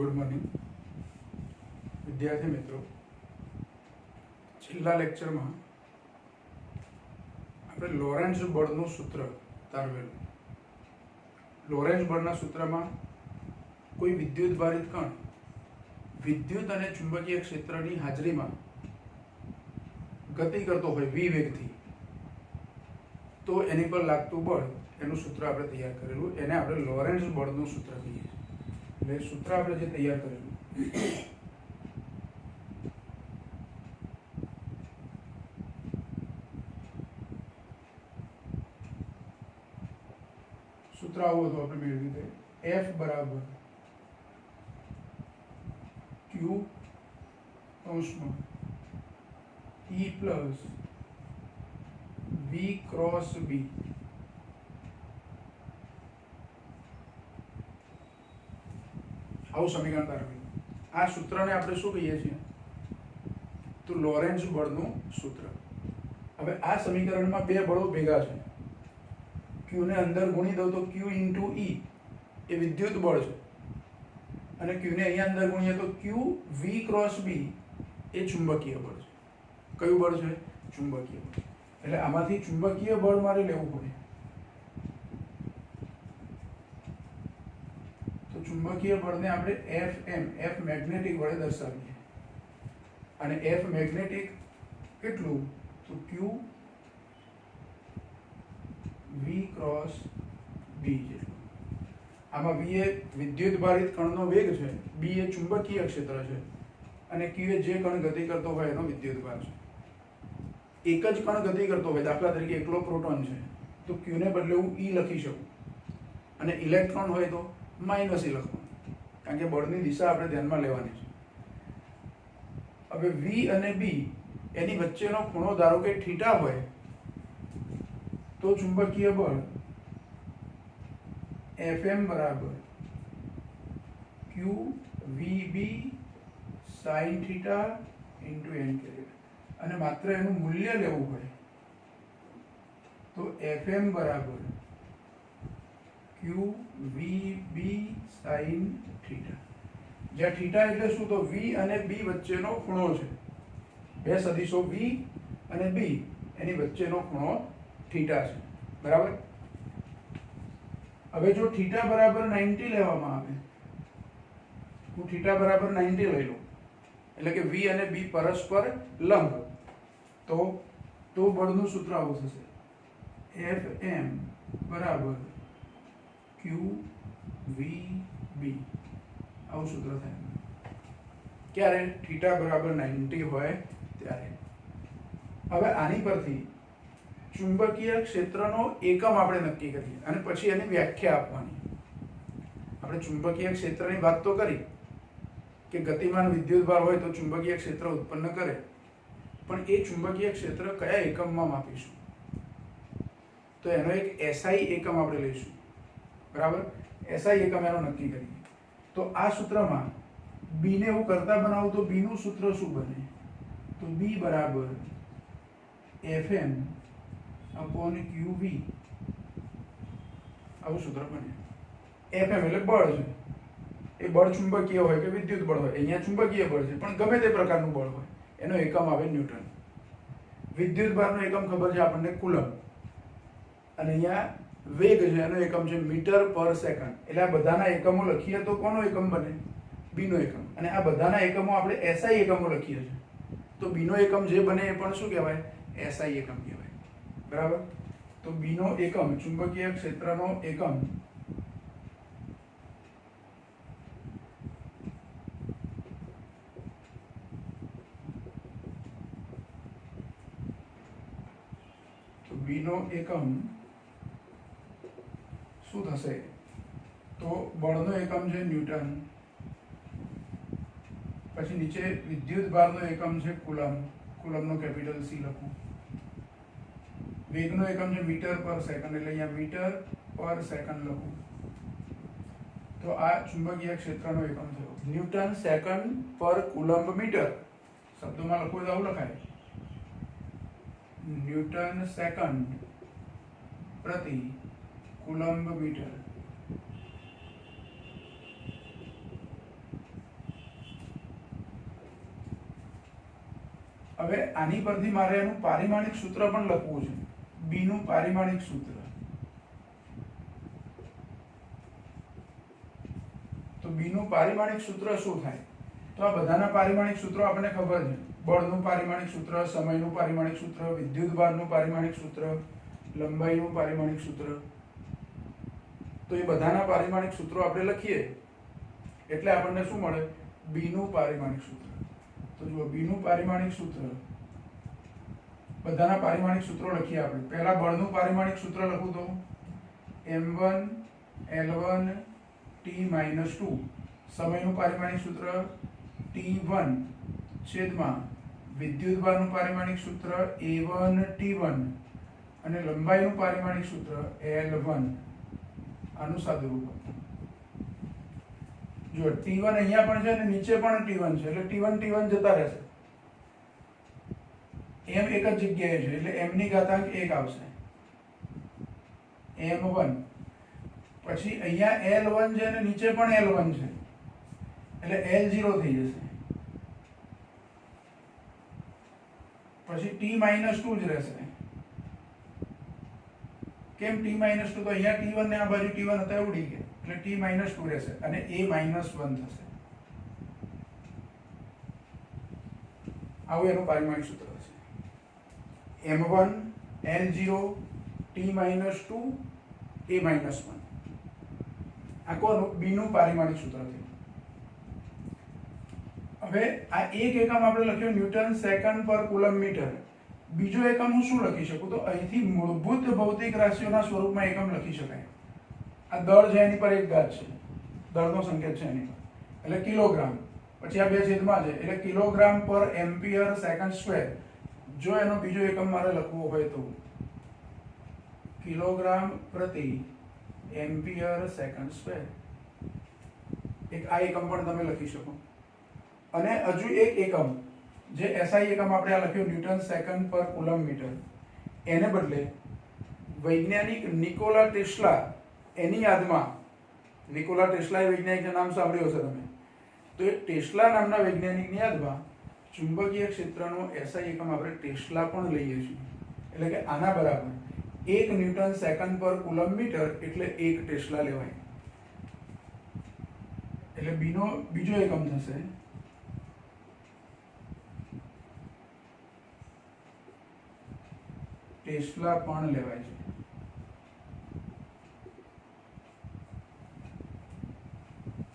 Good morning विद्यार्थी मित्रों। छेल्ला लेक्चर में આપણે લોરેન્ઝ બળનું સૂત્ર તારવેલું। લોરેન્ઝ બળના સૂત્રમાં કોઈ વિદ્યુત ભારિત કણ વિદ્યુત અને ચુંબકીય ક્ષેત્રની હાજરીમાં ગતિ કરતો હોય v વેગથી તો એની પર લાગતું બળ એનું સૂત્ર આપણે તૈયાર કરેલું, એને આપણે લોરેન્ઝ બળનું સૂત્ર કહીએ છીએ। એટલે સૂત્ર આપણે જે તૈયાર કરેલું सूत्र आवो तो આપણે મેળવી દે F બરાબર Q કૌંસમાં E plus V cross B। આવું સમીકરણ તારવ્યું। આ સૂત્રને આપણે શું કહીએ છીએ તો લોરેન્ઝ બળનું સૂત્ર। હવે આ સમીકરણમાં બે બળો ભેગા છે। Q ने अंदर गुणी दो तो Q इंटू E ये विद्युत बल है અને Q ने અહીંયા અંદર ગુણીએ તો Q V क्रॉस B એ ચુંબકીય બળ છે। કયું બળ છે? ચુંબકીય બળ। એટલે આમાંથી ચુંબકીય બળ મારે લેવું પડે તો ચુંબકીય બળને આપણે Fm F મેગ્નેટિક વડે દર્શાવીએ અને F મેગ્નેટિક કેટલું તો Q V क्रॉस B જેટલું। આમાં V એ વિદ્યુત ભારિત કણનો વેગ છે, B એ ચુંબકીય ક્ષેત્ર છે અને Q એ જે કણ ગતિ કરતો હોય એનો વિદ્યુત ભાર છે। એક જ કણ ગતિ કરતો હોય, દાખલા તરીકે એકલો પ્રોટોન છે તો Q ને બદલે હું E લખી શકું અને ઇલેક્ટ્રોન હોય તો માઇનસ E લખવાનું, કારણ કે બળની દિશા આપણે ધ્યાનમાં લેવાની છે। હવે V અને B એની વચ્ચેનો ખૂણો ધારો કે થીટા હોય तो चुंबकीय बल Fm बराबर QVB sin theta into n caret અને માત્ર એનું મૂલ્ય લેવું હોય તો Fm બરાબર QVB sin थीटा। જ્યાં થીટા એટલે શું તો V અને B વચ્ચેનો ખૂણો છે। બે સદિશો V અને B એની વચ્ચેનો ખૂણો थीटा છે, બરાબર। હવે જો थीटा બરાબર 90 લેવામાં આવે, હું थीटा બરાબર 90 લઈ લઉં એટલે કે V અને B પરસ્પર લંબ, તો બળનું સૂત્ર આવું થશે Fm બરાબર QVB। આવું સૂત્ર થાય ક્યારે? थीटा બરાબર 90 હોય ત્યારે। હવે આની પરથી चुंबकीय क्षेत्रનો એકમ આપણે નક્કી કરીએ અને પછી એની વ્યાખ્યા આપવાની। આપણે ચુંબકીય ક્ષેત્રની વાત તો કરી કે ગતિમાન વિદ્યુત ભાર હોય તો ચુંબકીય ક્ષેત્ર ઉત્પન્ન કરે, પણ એ ચુંબકીય ક્ષેત્ર કયા એકમમાં માપીશું તો એનો એક SI એકમ આપણે લઈશું, બરાબર। SI એકમ એનો નક્કી કરીએ તો આ સૂત્રમાં B ને હું કરતા બનાવું તો B નું સૂત્ર શું બને તો B બરાબર Fm अपॉन QV આવું સૂત્ર બને। Fm એટલે બળ છે, એ બળ ચુંબકીય હોય કે વિદ્યુત બળ હોય, અહીંયા ચુંબકીય બળ છે પણ ગમે તે પ્રકારનું બળ હોય એનો એકમ આવે ન્યૂટન। વિદ્યુત ભારનો એકમ ખબર છે આપણને કુલમ અને અહીંયા વેગ છે એનો એકમ છે મીટર પર સેકન્ડ। એટલે આ બધાના એકમો લખીએ તો કોનો એકમ બને? B નો એકમ। અને આ બધાના એકમો આપણે SI એકમો લખીએ છીએ તો B નો એકમ જે બને એ પણ શું કહેવાય? SI એકમ કહેવાય, बराबर। तो B नो एकम चुंबकीय क्षेत्रनो एकम तो B नो एकम શું થશે તો બળનો એકમ છે ન્યૂટન, પછી નીચે વિદ્યુત ભારનો એકમ છે કુલમ, કુલમનો કેપિટલ C લખું। वेगનો એકમ છે મીટર પર સેકન્ડ એટલે અહીંયા મીટર પર સેકન્ડ લખું તો આ ચુંબકીય ક્ષેત્રનો એકમ થયો ન્યૂટન સેકન્ડ પર કુલમ્બ મીટર। શબ્દોમાં લખવું તો આવું લખાય ન્યૂટન સેકન્ડ પ્રતિ કુલમ્બ મીટર। આની પરથી મારે એનું પારિમાણિક સૂત્ર પણ લખવું છે, બી નું પારિમાણિક સૂત્ર. તો બી નું પારિમાણિક સૂત્ર શું થાય? તો આ બધાના પારિમાણિક સૂત્રો આપણને ખબર છે. બળનું પારિમાણિક સૂત્ર, સમયનું પારિમાણિક સૂત્ર, વિદ્યુતભારનું પારિમાણિક સૂત્ર, લંબાઈનું પારિમાણિક સૂત્ર. તો એ બધાના પારિમાણિક સૂત્રો આપણે લખીએ એટલે આપણને શું મળે? બી નું પારિમાણિક સૂત્ર. તો જુઓ, બી નું પારિમાણિક સૂત્ર, બધાના પારિમાણિક સૂત્રો લખીએ આપણે. પહેલા બળનું પારિમાણિક સૂત્ર લખું તો m1 L1 T-2. સમયનું પારિમાણિક સૂત્ર T1 છેદમાં વિદ્યુતભારનું પારિમાણિક સૂત્ર A1 T1 અને લંબાઈનું પારિમાણિક સૂત્ર L1. આનું સાદુરૂપ. જો T1 અહીંયા પણ છે અને નીચે પણ T1 છે એટલે T1 જતા રહેશે. m એક જ જગ્યાએ છે એટલે m ની ઘાતાંક 1 આવશે. m1 પછી અહીંયા L1 છે અને નીચે પણ L1 છે એટલે L0 થઈ જશે. પછી T-2 જ રહેશે. કેમ T-2? તો અહીંયા T1 ને આ બાજુ T1 હતા ઉડી ગયા એટલે T-2 રહેશે અને A-1 થશે. આવું એનું પારિમાણિક સૂત્ર હશે. M1 L0 T-2 A-1. આ કોનું? બી નું પારિમાણિક સૂત્ર થયું. હવે આ એક એકમ આપણે લખ્યો ન્યૂટન સેકન્ડ પર કુલમ મીટર. બીજો એકમ હું શું લખી શકું? તો અહીંથી મૂળભૂત ભૌતિક રાશિઓના સ્વરૂપમાં એકમ લખી શકાય. આ દળ છે એની પર 1 ઘાત છે, દળનો સંકેત છે એની પર એટલે કિલોગ્રામ. પછી આ 2 છેદમાં છે એટલે કિલોગ્રામ પર એમ્પિયર સેકન્ડ સ્ક્વેર. જો એનો બીજો એકમ મારે લખવો હોય તો કિલોગ્રામ પ્રતિ એમ્પિયર સેકન્ડ સ્ક્વેર. એક આ એકમ પણ તમે લખી શકો. અને હજુ એક એકમ જે એસઆઈ એકમ આપણે આ લખ્યો ન્યૂટન સેકન્ડ પર કુલમ મીટર, એને બદલે વૈજ્ઞાનિક નિકોલા ટેસ્લા, એની યાદમાં, નિકોલા ટેસ્લા એ વૈજ્ઞાનિકનું નામ સાંભળ્યું હશે તમે, તો એ ટેસ્લા નામના વૈજ્ઞાનિકની યાદમાં ચુંબકીય ક્ષેત્રનો એસઆઈ એકમ આપણે ટેસ્લા પણ લઈએ છીએ. એટલે કે આના બરાબર 1 ન્યૂટન સેકન્ડ પર કુલમ મીટર એટલે 1 ટેસ્લા લેવાય. એટલે બીનો બીજો એકમ થશે ટેસ્લા પણ લેવાય છે.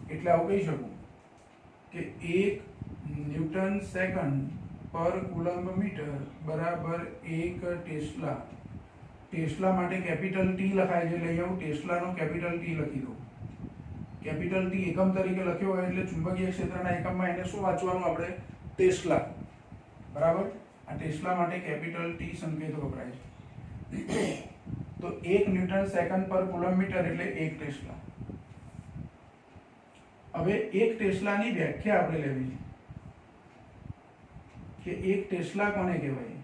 એટલે આવું કહી શકું કે 1 ન્યૂટન સેકન્ડ પર કુલમ્બ મીટર બરાબર 1 ટેસ્લા. ટેસ્લા માટે કેપિટલ ટી લખાય છે એટલે અહીંયા હું ટેસ્લાનો કેપિટલ ટી લખી દઉં. કેપિટલ ટી એકમ તરીકે લખ્યો હોય એટલે ચુંબકીય ક્ષેત્રના એકમમાં એને શું વાંચવાનું આપણે? ટેસ્લા. બરાબર. આ ટેસ્લા માટે કેપિટલ ટી સંકેત વપરાય છે. તો 1 ન્યૂટન સેકન્ડ પર કુલમ મીટર એટલે 1 ટેસ્લા. હવે 1 ટેસ્લાની વ્યાખ્યા આપણે લેવી છે કે 1 ટેસ્લા કોને કહેવાય?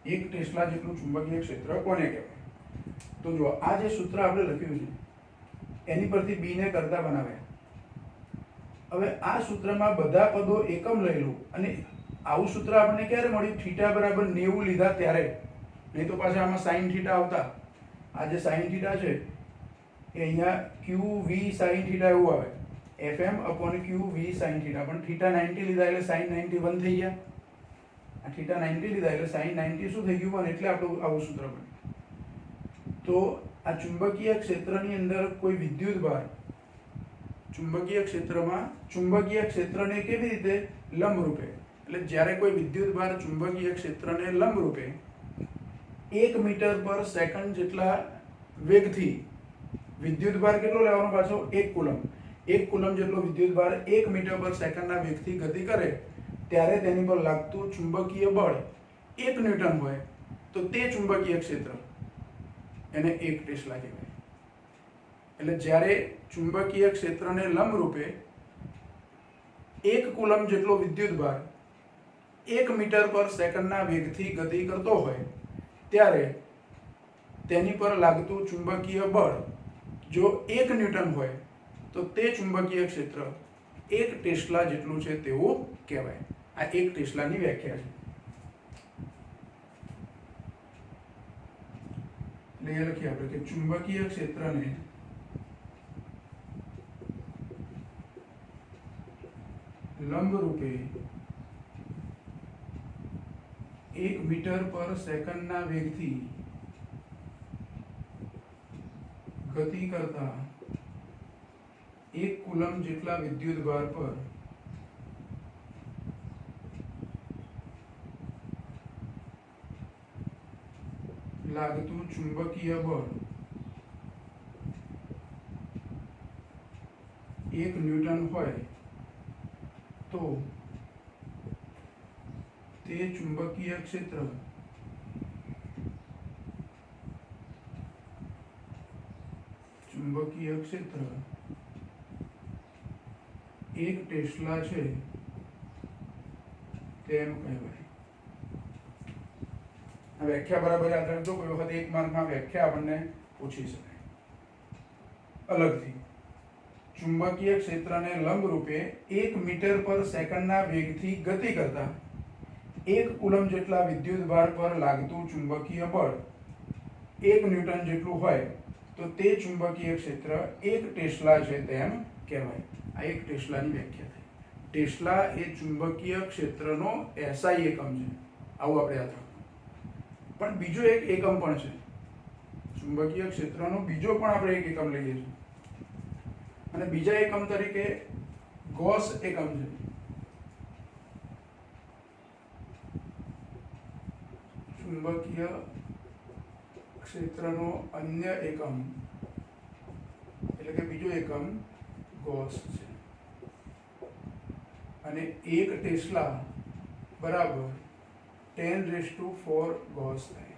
એક ટેસ્લા જેટલું ચુંબકીય ક્ષેત્ર કોને કહેવાય? તો જો આ જે સૂત્ર આપણે લખ્યું છે એની પરથી બી ને કરતા બનાવ્યા. હવે આ સૂત્રમાં બધા પદો એકમ લઈ લો અને આવું સૂત્ર આપણને ક્યારે મળ્યું? થીટા બરાબર 90 લીધા ત્યારે. નહીં તો પાછા આમાં સાઈન થીટા આવતા. આ જે સાઈન થીટા છે એ અહીંયા QV સાઈન થીટા એવું આવે, FM/QV સાઈન થીટા. પણ થીટા 90 લીધા એટલે સાઈન 90 1 થઈ ગયા. આ થીટા 90 લીધા એટલે સાઈન 90 શું થઈ ગયું? 1. એટલે આપણું આવું સૂત્ર બન્યું. તો આ ચુંબકીય ક્ષેત્રની અંદર કોઈ વિદ્યુત ભાર ચુંબકીય ક્ષેત્રમાં ચુંબકીય ક્ષેત્રને કેવી રીતે લંબરૂપે, એટલે જ્યારે કોઈ વિદ્યુત ભાર ચુંબકીય ક્ષેત્રને લંબરૂપે 1 મીટર પર સેકન્ડ જેટલા વેગથી, વિદ્યુત ભાર કેટલો લેવાનો પાછો? 1 કુલમ. 1 કુલમ જેટલો વિદ્યુત ભાર 1 મીટર પર સેકન્ડના વેગથી ગતિ કરે ત્યારે તેની પર લાગતું ચુંબકીય બળ 1 ન્યૂટન હોય તો તે ચુંબકીય ક્ષેત્ર એને 1 ટેસ્લા કહેવાય. એટલે જ્યારે ચુંબકીય ક્ષેત્રને લંબરૂપે 1 કુલમ જેટલો વિદ્યુત ભાર 1 મીટર પર સેકન્ડના વેગથી ગતિ કરતો હોય ત્યારે તેની પર લાગતું ચુંબકીય બળ જો 1 ન્યૂટન હોય તો તે ચુંબકીય ક્ષેત્ર 1 ટેસ્લા જેટલું છે તેવું કહેવાય. આ 1 ટેસ્લાની વ્યાખ્યા છે. એટલે એ લખીએ આપણે કે ચુંબકીય ક્ષેત્રને લંબ રૂપે 1 મીટર પર સેકન્ડના વેગથી ગતિ કરતા 1 કુલમ જેટલા વિદ્યુત ભાર પર લાગતું ચુંબકીય બળ 1 ન્યૂટન હોય તો તે ચુંબકીય ક્ષેત્ર એક ટેસ્લા છે તેમ કહેવાય. આ વ્યાખ્યા બરાબર યાદ રાખજો. કોઈ વખત 1 માર્કમાં વ્યાખ્યા આપણને પૂછી શકાય અલગથી. ચુંબકીય ક્ષેત્રને લંબ રૂપે 1 મીટર પર સેકન્ડના વેગથી ગતિ કરતા 1 કુલમ જેટલા વિદ્યુત ભાર પર લાગતું ચુંબકીય બળ 1 ન્યૂટન જેટલું હોય તો તે ચુંબકીય ક્ષેત્ર 1 ટેસ્લા છે તેમ કહેવાય. આ 1 ટેસ્લાની વ્યાખ્યા થઈ. ટેસ્લા એ ચુંબકીય ક્ષેત્રનો એસઆઈ એકમ છે. આવું આપણે યાદ રાખવું. પણ બીજો એક એકમ પણ છે. ચુંબકીય ક્ષેત્રનો બીજો પણ આપણે એક એકમ લઈએ છીએ અને બીજા એકમ તરીકે ગૌસ એકમ છે. ચુંબકીય ક્ષેત્રનો અન્ય એકમ એટલે કે બીજો એકમ ગૌસ છે. અને 1 ટેસ્લા બરાબર 10⁴ ગૌસ થાય.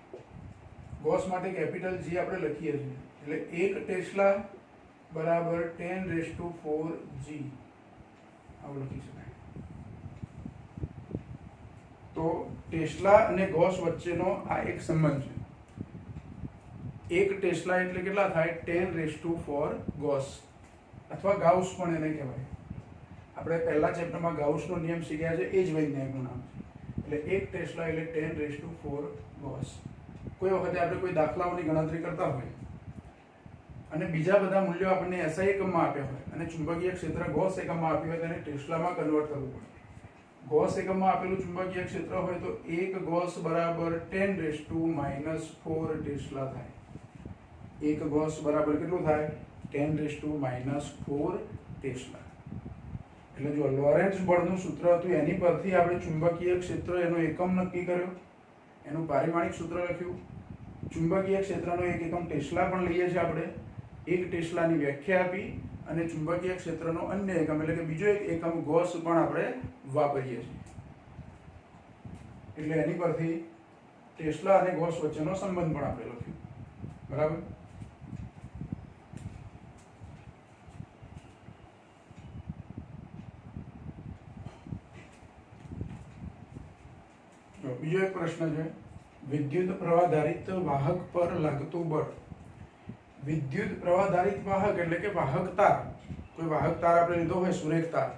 ગૌસ માટે કેપિટલ G આપણે લખીએ છીએ. એટલે 1 ટેસ્લા બરાબર 10⁴ G આવું લખી શકાય. તો ટેસ્લા અને ગૌસ વચ્ચેનો આ એક સંબંધ છે. 1 ટેસ્લા એટલે કેટલા થાય? 10⁴ ગૌસ અથવા ગાઉસ પણ એને કહેવાય. આપણે પહેલા ચેપ્ટરમાં ગાઉસનો નિયમ શીખ્યા છે. એ જ વૈજ્ઞાનિકનું નામ છે. એટલે 1 ટેસ્લા એટલે 10⁴ ગૌસ. કોઈ વખતે આપણે કોઈ દાખલાઓની ગણતરી કરતા હોય અને બીજા બધા મૂલ્યો આપણને એસઆઈ એકમમાં આપ્યા હોય અને ચુંબકીય ક્ષેત્ર ગૌસ એકમમાં આપ્યું હોય તેને ટેસ્લામાં કન્વર્ટ કરવું પડે. ગૌસ એકમમાં આપેલું ચુંબકીય ક્ષેત્ર હોય તો 1 ગૌસ બરાબર 10⁻⁴ ટેસ્લા થાય. 1 ગૌસ બરાબર કેટલું થાય? 10⁻⁴ ટેસ્લા. એટલે જો લોરેન્ટ્ઝ બળનું સૂત્ર હતું એની પરથી આપણે ચુંબકીય ક્ષેત્ર એનો એકમ નક્કી કર્યો, એનું પારિમાણિક સૂત્ર લખ્યું. ચુંબકીય ક્ષેત્રનો એક એકમ ટેસ્લા પણ લઈએ છીએ આપણે. 1 ટેસ્લાની વ્યાખ્યા આપી અને ચુંબકીય ક્ષેત્રનો અન્ય એકમ એટલે કે બીજો એક એકમ ગૌસ પણ આપણે વાપરીએ છીએ. એટલે એની પરથી ટેસ્લા અને ગૌસ વચ્ચેનો સંબંધ પણ આપણે લખ્યું. બરાબર. બીજો એક પ્રશ્ન છે, વિદ્યુત પ્રવાહધારિત વાહક પર લાગતું બળ. વિદ્યુત પ્રવાહધારિત વાહક એટલે કે વાહક તાર. કોઈ વાહક તાર આપણે લીધો હોય, સુરેખ તાર,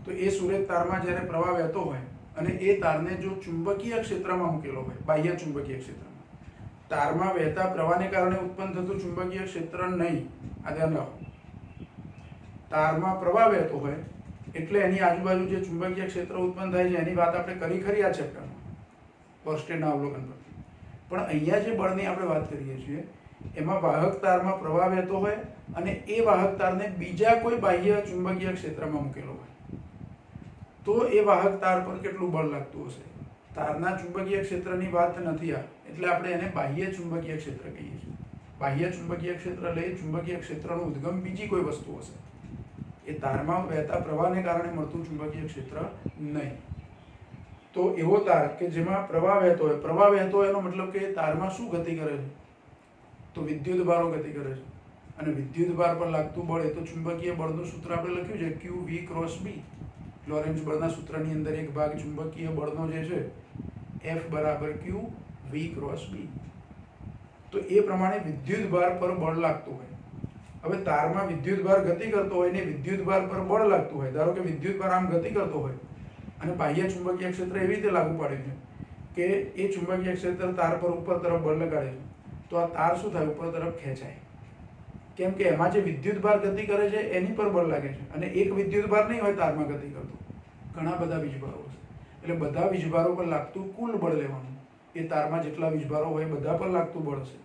તો એ સુરેખ તારમાં જ્યારે પ્રવાહ વહેતો હોય અને એ તારને જો ચુંબકીય ક્ષેત્રમાં મૂકેલો હોય, બાહ્ય ચુંબકીય ક્ષેત્રમાં, તારમાં વહેતા પ્રવાહને કારણે ઉત્પન્ન થતું ચુંબકીય ક્ષેત્ર નહીં. આ ધ્યાન રાખો. તારમાં પ્રવાહ વહેતો હોય એટલે એની આજુબાજુ જે ચુંબકીય ક્ષેત્ર ઉત્પન્ન થાય છે એની વાત આપણે કરી ખરી આ ચેપ્ટરમાં ફર્સ્ટ-એડના અવલોકન પરથી. પણ અહીંયા જે બળની આપણે વાત કરીએ છીએ એમાં વાહક તારમાં પ્રવાહ વહેતો હોય અને એ વાહક તારને બીજા કોઈ બાહ્ય ચુંબકીય ક્ષેત્રમાં મૂકેલો હોય તો એ વાહક તાર પર કેટલું બળ લાગતું હશે? તારના ચુંબકીય ક્ષેત્રની વાત નથી આ, એટલે આપણે એને બાહ્ય ચુંબકીય ક્ષેત્ર કહીએ છીએ. બાહ્ય ચુંબકીય ક્ષેત્ર એટલે ચુંબકીય ક્ષેત્રનો ઉદ્ગમ બીજી કોઈ વસ્તુ હશે. એ તારમાં વહેતા પ્રવાહને કારણે મળતું ચુંબકીય ક્ષેત્ર નહીં. તો એવો તાર કે જેમાં પ્રવાહ વહેતો હોય, પ્રવાહ વહેતો હોય એનો મતલબ કે તારમાં શું ગતિ કરે છે? તો વિદ્યુત ભારો ગતિ કરે છે. અને વિદ્યુત ભાર પર લાગતું બળ એ તો ચુંબકીય બળનું સૂત્ર આપણે લખ્યું છે QV×B. લોરેન્ટ્ઝ બળના સૂત્રની અંદર એક ભાગ ચુંબકીય બળનો જે છે F = QV×B. તો એ પ્રમાણે વિદ્યુત ભાર પર બળ લાગતું હોય. હવે તારમાં વિદ્યુતભાર ગતિ કરતો હોય ને વિદ્યુતભાર પર બળ લાગતું હોય, ધારો કે વિદ્યુતભાર આમ ગતિ કરતો હોય અને બાહ્ય ચુંબકીય ક્ષેત્ર એવી રીતે લાગુ પાડ્યું છે કે એ ચુંબકીય ક્ષેત્ર તાર પર ઉપર તરફ બળ લગાડે છે, તો આ તાર શું થાય, ઉપર તરફ ખેંચાય, કેમ કે એમાં જે વિદ્યુતભાર ગતિ કરે છે એની પર બળ લાગે છે. અને એક વિદ્યુતભાર નહીં હોય તારમાં ગતિ કરતો, ઘણા બધા વીજભારો છે, એટલે બધા વીજભારો પર લાગતું કુલ બળ લેવાનું. એ તારમાં જેટલા વીજભારો હોય બધા પર લાગતું બળ છે.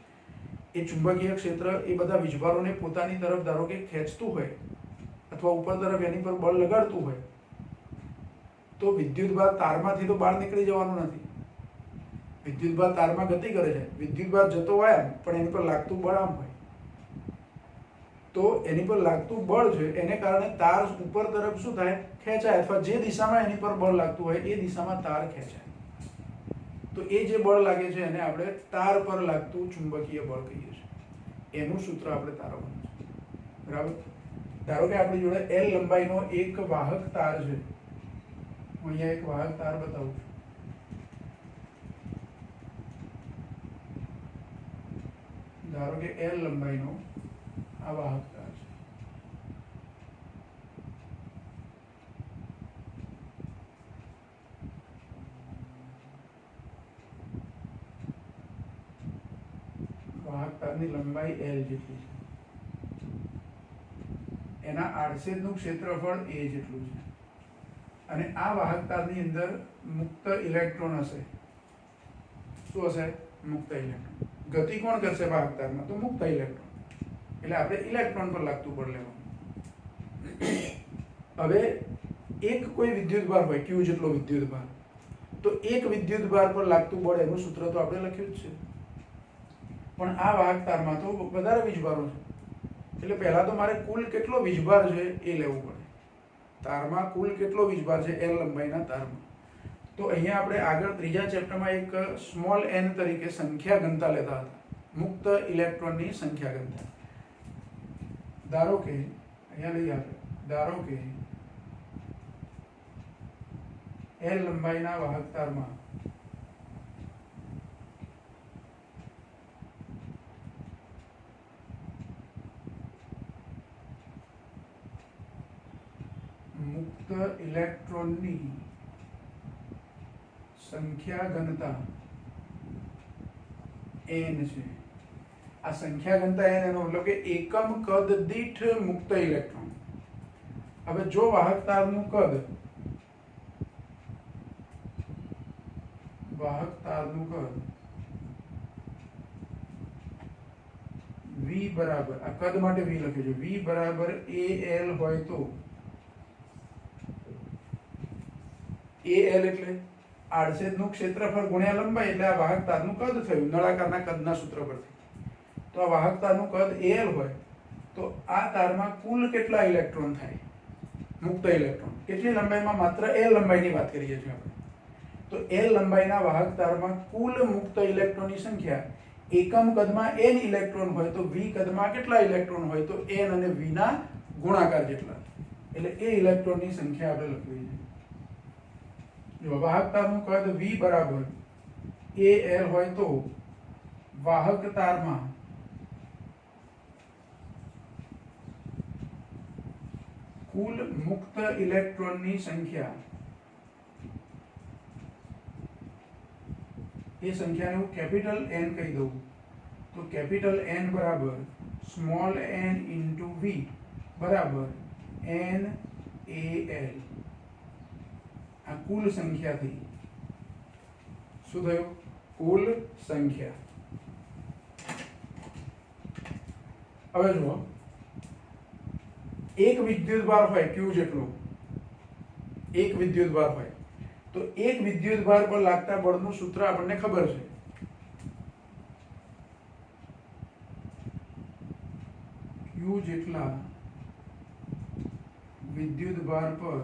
એ ચુંબકીય ક્ષેત્ર એ બધા વીજભારોને પોતાની તરફ ધારો કે ખેંચતું હોય અથવા ઉપર તરફ એની પર બળ લગાડતું હોય, તો વિદ્યુતભાર તારમાંથી તો બહાર નીકળી જવાનું નથી. વિદ્યુતભાર તારમાં ગતિ કરે છે, વિદ્યુતભાર જતો હોય આમ, પણ એની પર લાગતું બળ આમ હોય, તો એની પર લાગતું બળ છે એને કારણે તાર ઉપર તરફ શું થાય, ખેંચાય, અથવા જે દિશામાં એની પર બળ લાગતું હોય એ દિશામાં તાર ખેંચાય. તો એ જે બળ લાગે છે એને આપણે તાર પર લાગતું ચુંબકીય બળ કહીએ છીએ. એનું સૂત્ર આપણે તારવવાનું છે. બરાબર. ધારો કે આપણી જોડે L લંબાઈનો એક વાહક તાર છે. હું અહીંયા એક વાહક તાર બતાવું છું. ધારો કે L લંબાઈનો આ વાહક તાર છે. વાહક તારની લંબાઈ L જેટલી છે, એના આડછેદનું ક્ષેત્રફળ A જેટલું છે, અને આ વાહક તારની અંદર મુક્ત ઇલેક્ટ્રોન હશે. શું હશે? મુક્ત ઇલેક્ટ્રોન. ગતિ કોણ કરશે વાહક તારમાં? તો મુક્ત ઇલેક્ટ્રોન. એટલે આપણે ઇલેક્ટ્રોન પર લાગતું બળ લેવાનું. હવે એક કોઈ વિદ્યુતભાર હોય, Q જેટલો વિદ્યુતભાર, તો એક વિદ્યુતભાર પર લાગતું બળ એનું સૂત્ર તો આપણે લખ્યું જ છે. પણ આ વાહક તારમાં તો વધારે વીજભારો છે, એટલે પહેલા તો મારે કુલ કેટલો વીજભાર છે એ લેવું પડે. તારમાં કુલ કેટલો વીજભાર છે L લંબાઈના તારમાં? તો અહીંયા આપણે આગળ ત્રીજા ચેપ્ટરમાં એક સ્મોલ n તરીકે સંખ્યા ઘનતા લેતા હતા, મુક્ત ઇલેક્ટ્રોનની સંખ્યા ઘનતા. ધારો કે અહીંયા લઈએ આપણે, ધારો કે L લંબાઈના વાહક તારમાં મુક્ત ઇલેક્ટ્રોનની સંખ્યા ઘનતા n છે. આ સંખ્યા ઘનતા n એનો મતલબ કે એકમ કદ દીઠ મુક્ત ઇલેક્ટ્રોન. હવે જો વાહક તારનું કદ v બરાબર, આ કદ માટે v લખ્યું છે, v બરાબર AL હોય તો AL એટલે આડછેદનું ક્ષેત્રફળ ગુણ્યા લંબાઈ, એટલે આ વાહક તારનું કદ થયું નળાકારના કદના સૂત્ર પરથી. તો આ વાહક તારનું કદ AL હોય તો આ તારમાં કુલ કેટલા ઇલેક્ટ્રોન થાય? મુક્ત ઇલેક્ટ્રોન. કેટલી લંબાઈમાં? માત્ર L લંબાઈની વાત કરીએ છીએ આપણે. તો L લંબાઈના વાહક તારમાં કુલ મુક્ત ઇલેક્ટ્રોનની સંખ્યા એકમ કદમાં n ઇલેક્ટ્રોન હોય તો v કદમાં કેટલા ઇલેક્ટ્રોન હોય? તો n અને v ના ગુણાકાર જેટલા. એટલે એ ઇલેક્ટ્રોનની સંખ્યા આપણે લખવી છે. જો વાહક તારનું કદ v બરાબર AL હોય તો વાહક તારમાં કુલ મુક્ત ઇલેક્ટ્રોનની સંખ્યા, એ સંખ્યાને હું કેપિટલ N કહી દઉં તો કેપિટલ N બરાબર સ્મોલ n ઇન્ટુ v બરાબર NaL. આ કુલ સંખ્યા થઈ. શું થયું? કુલ સંખ્યા. હવે જુઓ, એક વિદ્યુતભાર હોય Q જેટલો, એક વિદ્યુતભાર હોય તો એક વિદ્યુતભાર પર લાગતા બળનું સૂત્ર આપણને ખબર છે. Q જેટલા વિદ્યુતભાર પર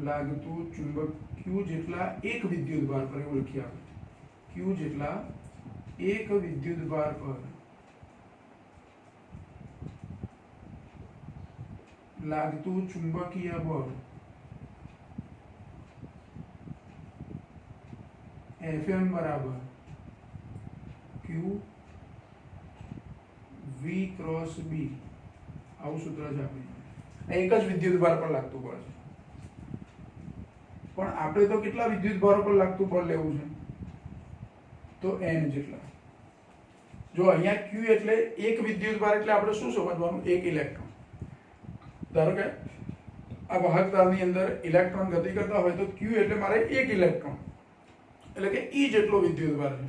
લાગતું ચુંબક, Q જેટલા એક વિદ્યુતભાર પર, એવું લખીએ આપણે, Q જેટલા એક વિદ્યુતભાર પર લાગતું ચુંબકીય બળ Fm બરાબર Q V ક્રોસ બી આવું સૂત્ર છે આપણું. એક જ વિદ્યુત ભાર પર લાગતું બળ છે, પણ આપણે તો કેટલા વિદ્યુત ભારો પર લાગતું બળ લેવું છે? તો n જેટલા. જો અહીંયા q એટલે એક વિદ્યુત ભાર એટલે આપણે શું સમજવાનું? એક ઇલેક્ટ્રોન. ધારો કે આ વાહક તારની અંદર ઇલેક્ટ્રોન ગતિ કરતા હોય તો q એટલે મારે એક ઇલેક્ટ્રોન એટલે કે e જેટલો વિદ્યુત ભાર છે.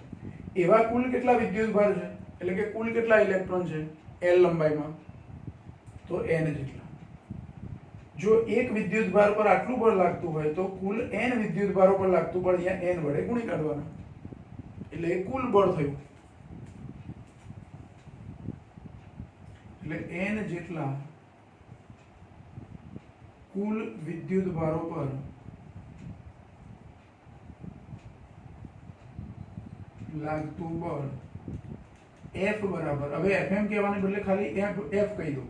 એવા કુલ કેટલા વિદ્યુત ભાર છે એટલે કે કુલ કેટલા ઇલેક્ટ્રોન છે l લંબાઈમાં? તો n જેટલા. જો એક વિદ્યુત ભાર પર આટલું બળ લાગતું હોય તો કુલ n વિદ્યુત ભારો પર લાગતું બળ અહીંયા n વડે ગુણી કાઢવાનું, એટલે એ કુલ બળ થયું. એટલે n જેટલા કુલ વિદ્યુત ભારો પર લાગતું બળ F બરાબર, હવે Fm કહેવાને બદલે ખાલી F કહી દો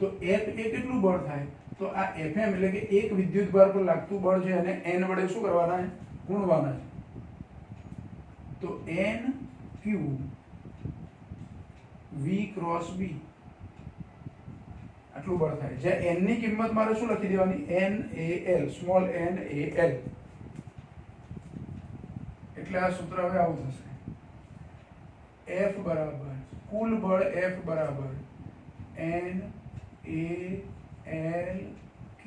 તો F એ કેટલું બળ થાય? તો આ Fm એટલે કે એક વિદ્યુત ભાર પર લાગતું બળ છે અને n વડે શું કરવાના છે? ગુણવાના છે. તો n q v cross b આટલું બળ થાય. જ્યાં n ની કિંમત મારે શું લખી દેવાની? n a l, small n a l. એટલે આ સૂત્ર હવે આવું થશે. F બરાબર કુલ બળ F બરાબર n a l q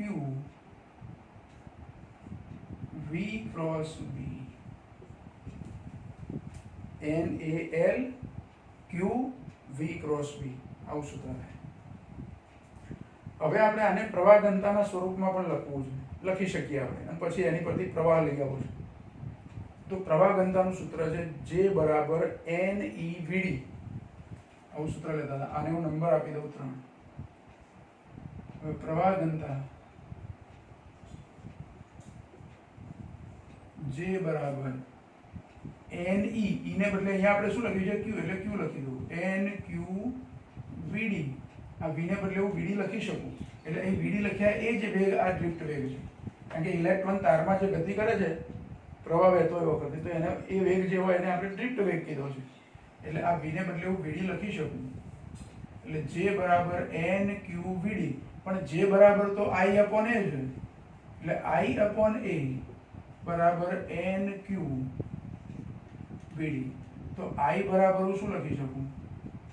v cross b. n a l q v cross b આવું સૂત્ર થાય. હવે આપણે આને પ્રવાહ ઘનતાના સ્વરૂપમાં પણ લખવું છે, લખી શકીએ આપણે, અને પછી એની પરથી પ્રવાહ લઈ આવવો છે. તો પ્રવાહ ઘનતાનું સૂત્ર છે J બરાબર n e v d. આવું સૂત્ર લેતા હતા. આને હું નંબર આપી દઉં 3. હવે પ્રવાહ ઘનતા J બરાબર n e, e ને બદલે અહીંયા આપણે શું લખ્યું છે? q, એટલે q લખી દઉં. n q v d. આ v ને બદલે હું vd લખી શકું, એટલે અહીં vd લખ્યા એ જ વેગ આ ડ્રિફ્ટ વેગ છે. કારણ કે ઇલેક્ટ્રોન તારમાં જે ગતિ કરે છે પ્રવાહ વહેતો એ વખતે, તો એને એ વેગ જે હોય એને આપણે ડ્રિફ્ટ વેગ કીધો છે. એટલે આ v ને બદલે હું vd લખી શકું. એટલે j બરાબર n q vd. પણ j બરાબર તો i upon a છે, એટલે i upon a બરાબર n q vd. તો i બરાબર હું શું લખી શકું?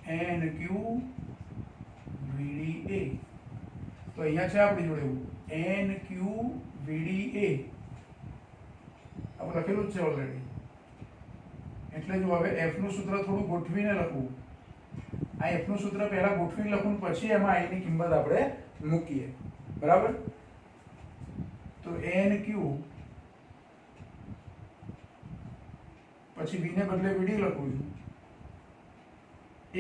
n q vd a. તો અહીંયા છે આપણી જોડે એવું n q vd a આપણે લખેલું જ છે ઓલરેડી. એટલે જો હવે f નું સૂત્ર થોડું ગોઠવીને લખવું. આ f નું સૂત્ર પહેલા ગોઠવીને લખું, પછી એમાં i ની કિંમત આપણે મૂકીએ. બરાબર? તો n q પછી v ને બદલે vd લખું છું. a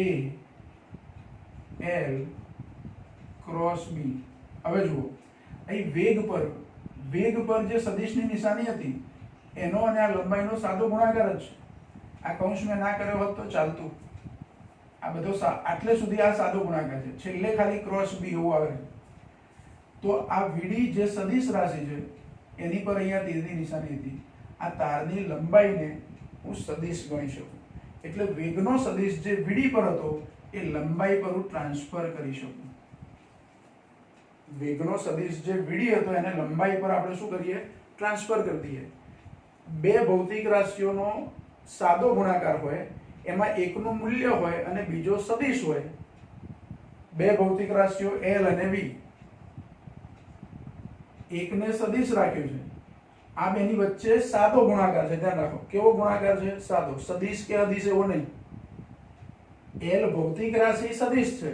l cross b. હવે જુઓ અહીં વેગ પર જે સદિશની નિશાની હતી એનો અને આ લંબાઈનો સાદો ગુણાકાર જ છે. આ કૌંસ મેં ના કર્યો હોત તો ચાલતું. આ બધો આટલે સુધી આ સાદો ગુણાકાર છે, છેલ્લે ખાલી ક્રોસ b એવું આવે. તો આ vd જે સદિશ રાશિ છે એની પર અહીંયા તીરની નિશાની હતી. આ તારની લંબાઈને હું સદિશ ગણી શકું. એટલે વેગનો સદિશ જે vd પર હતો એ લંબાઈ પર હું ટ્રાન્સફર કરી શકું. વેગનો સદિશ જે vd હતો એને લંબાઈ પર આપણે શું કરીએ? ટ્રાન્સફર કરી દઈએ. બે ભૌતિક રાશિઓનો સાદો ગુણાકાર હોય, એમાં એકનું મૂલ્ય હોય અને બીજો સદિશ હોય. બે ભૌતિક રાશિઓ l અને v. એકને સદિશ રાખ્યું છે, આ બેની વચ્ચે સાદો ગુણાકાર છે. ધ્યાન રાખો કેવો ગુણાકાર છે? સાદો. સદિશ કે અદિશ એવો નહીં. l ભૌતિક રાશિ સદિશ છે,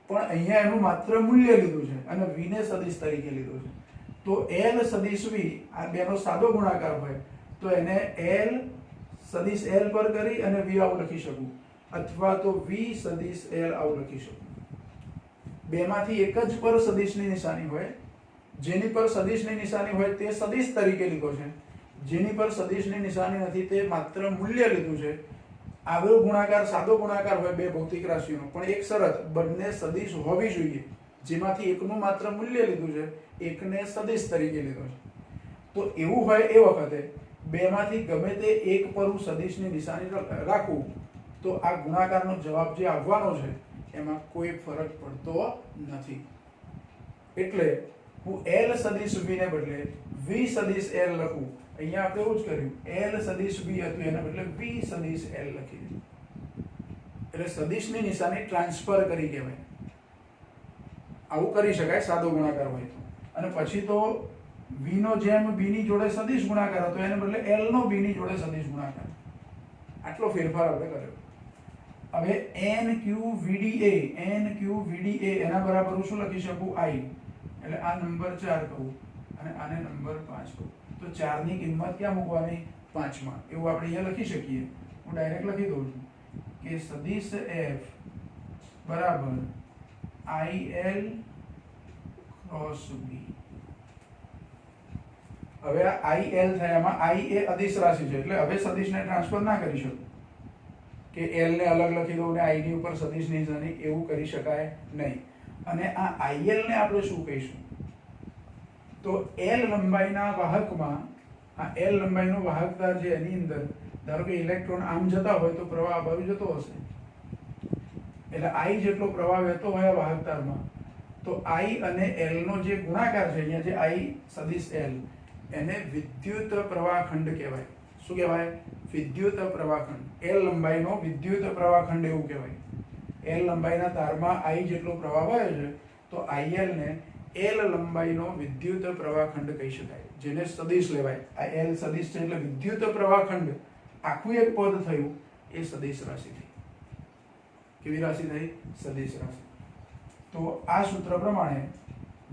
પણ અહીંયા એનું માત્ર મૂલ્ય લીધું છે અને v ને સદિશ તરીકે લીધું છે. તો l સદિશ v આ બેનો સાદો ગુણાકાર હોય તો એને l સદિશ l પર કરી અને v આવું લખી શકું, અથવા તો v સદિશ l આવું લખી શકું. બેમાંથી એક જ પર સદિશની નિશાની હોય. જેની પર સદિશની નિશાની હોય તે સદિશ તરીકે લીધો છે, જેની પર સદિશની નિશાની નથી તે માત્ર મૂલ્ય લીધું છે. આવો ગુણાકાર સાદો ગુણાકાર હોય બે ભૌતિક રાશિઓનો, પણ એક શરત, બંને સદિશ હોવી જોઈએ. જેમાંથી એકનું માત્ર મૂલ્ય લીધું છે, એકને સદિશ તરીકે લીધો છે. તો એવું હોય એ વખતે બેમાંથી ગમે તે એક પર હું સદિશની નિશાની રાખું તો આ ગુણાકારનો જવાબ જે આવવાનો છે એમાં કોઈ ફરક પડતો નથી. એટલે હું L સદિશ V ને બદલે V સદિશ L લખું. અહીંયા આપણે એવું જ કર્યું, L સદિશ V હતું એના બદલે V સદિશ L લખી દીધું. એટલે સદિશની નિશાની ટ્રાન્સફર કરી કહેવાય. આવું કરી શકાય સાદો ગુણાકાર હોય તો. અને પછી તો V નો જેમ B ની જોડે સદિશ ગુણાકાર હતો એને બદલે L નો B ની જોડે સદિશ ગુણાકાર. આટલો ફેરફાર આપણે કર્યો. હવે NQVDA એના બરાબર શું લખી શકું? I. એટલે આ નંબર 4 કહું અને આને નંબર 5 કહું. તો 4 ની કિંમત ક્યાં મૂકવાની? 5 માં. એવું આપણે અહીંયા લખી શકીએ. હું ડાયરેક્ટ લખી દઉં છું કે સદિશ F બરાબર IL ક્રોસ B. હવે આ IL થાય, એમાં I એ અદિશ રાશિ છે એટલે હવે સદિશને ટ્રાન્સફર ના કરી શકું કે L ને અલગ લખી દઉં ને I ની ઉપર સદિશ નિશાની, એવું કરી શકાય નહીં. અને આ IL ને આપણે શું કહીશું? તો L લંબાઈના વાહકમાં આ L લંબાઈનો વાહકતાર છે એની અંદર ધારો કે ઇલેક્ટ્રોન આમ જતા હોય તો પ્રવાહ આ બાજુ જતો હશે. એટલે I જેટલો પ્રવાહ વહેતો હોય વાહકતારમાં, તો I અને L નો જે ગુણાકાર છે અહીંયા જે I સદિશ L, એને વિદ્યુત પ્રવાહખંડ કહેવાય. શું કહેવાય? વિદ્યુત પ્રવાહખંડ. L લંબાઈનો વિદ્યુત પ્રવાહખંડ એવું કહેવાય. L લંબાઈના તારમાં I જેટલો પ્રવાહ વહે છે તો IL ને L લંબાઈનો વિદ્યુત પ્રવાહખંડ કહી શકાય, જેને સદિશ લેવાય. આ L સદિશ છે એટલે વિદ્યુત પ્રવાહખંડ આખું એક પદ થયું એ સદિશ રાશિ થઈ. કેવી રાશિ થઈ? સદિશ રાશિ. તો આ સૂત્ર પ્રમાણે